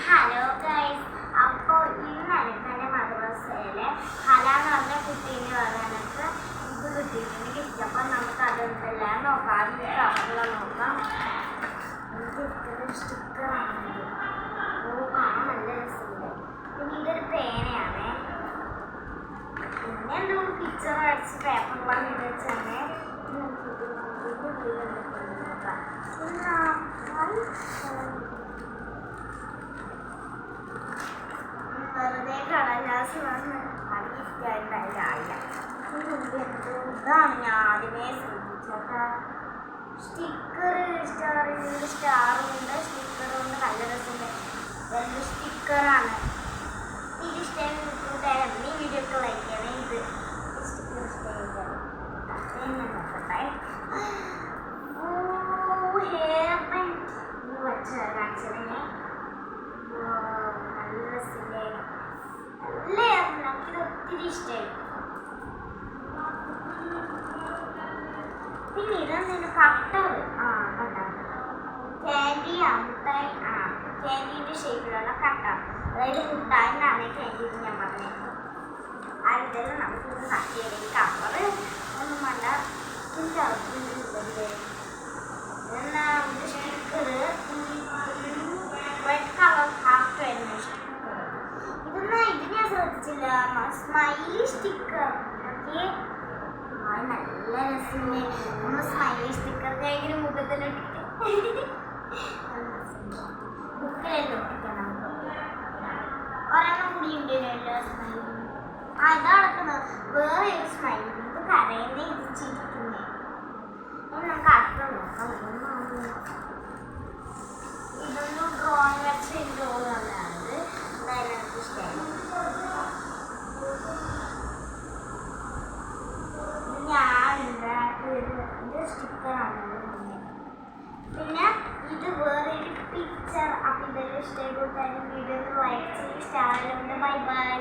Hello guys, അപ്പോൾ ഇന്നാണ് എൻ്റെ മദ്രസയിലെ ഹല എന്ന് പറഞ്ഞ കുട്ടീനെ പറയാനൊക്കെ ഇത് കിട്ടിയിട്ടുണ്ട് ഗിഫ്റ്റ്. അപ്പം നമുക്ക് അതെന്തെല്ലാം നോക്കാം. ആദ്യം കവറിൽ നോക്കാം. എനിക്ക് ഇത്ര സ്റ്റിക്കറാണ്. കാണാൻ നല്ല രസമുണ്ട്. പിന്നെ ഇതൊരു പേനയാണ്. പിന്നെ എന്തോ പിക്ചർ അടിച്ച് പേപ്പറിലാണ് ഇത് വെച്ചാണ്. വെറുതെ കടലാസ് വന്ന് അത് ഗിഫ്റ്റായിട്ടുണ്ടായില്ല. ഇതാണ് ഞാൻ ആദ്യമേ ശ്രദ്ധിച്ചത്. സ്റ്റാറുണ്ട്, സ്റ്റിക്കറുണ്ട്, നല്ല രസമുണ്ട്. വലിയ സ്റ്റിക്കറാണ്. ഇത് ഇഷ്ടമായി കൂട്ടുകാരും ഈ വീഡിയോക്ക് ലൈക്ക് ചെയ്യണേ. ഇത് സ്റ്റിക്കർ ഇഷ്ടമായി നോക്കട്ടെ. ഹെയർ ബാൻഡ് വെച്ച് കാണിച്ചത് നല്ല രസമില്ലേ? നല്ലായിരുന്നു. എനിക്കിത് ഒത്തിരി ഇഷ്ടമായി. പിന്നെ ഇതെന്തിനു കട്ടർ ക്യാൻഡി മുട്ടായി ക്യാൻഡീൻ്റെ ഷേപ്പിലുള്ള കട്ടർ, അതായത് മുട്ടായി എന്നാണ് ക്യാൻഡി ഞാൻ പറഞ്ഞത്. അതിൽ നമുക്ക് ഇത് കട്ട് ചെയ്തെങ്കിൽ കവറ് ഒന്നും വേണ്ട. സ്റ്റിക്കർ റെഡ് കളർ ഹാഫ് വരുന്ന സ്റ്റിക്കർ. ഇത് ഞാൻ ശ്രദ്ധിച്ചില്ല. സ്മൈലി സ്റ്റിക്കർ നല്ല രസമുണ്ട്. നമ്മൾ സ്മൈലി സ്റ്റിക്കർ കഴിഞ്ഞ മുഖത്തിലിട്ടിട്ട് ബുക്കിലെല്ലാം ഒട്ടിക്കാം. നമുക്ക് ഒരെണ്ണം കൂടി ഉണ്ടല്ലോ സ്മൈലി. ഇതാ നടക്കുന്നത് വേറെ ഒരു സ്മൈലി. ഇത് കരയുന്നേ, ഇത് ചിരിക്കുന്നേ. നമുക്ക് അടുത്ത നോക്കാം. ഇതൊന്നും ഡ്രോയിങ് വെച്ച് തോന്നുന്നത് എന്തായാലും എനിക്ക് ഇഷ്ടമായി. ഇത് സ്റ്റിക്കറാണ്. പിന്നെ ഇത് വേറൊരു പിക്ചർ. അപ്പം ഇതെല്ലാം ഇഷ്ടമായി കൂട്ടാനും വീഡിയോ ലൈക്ക് ചെയ്ത് സ്റ്റാറിലുണ്ട്. Bye bye.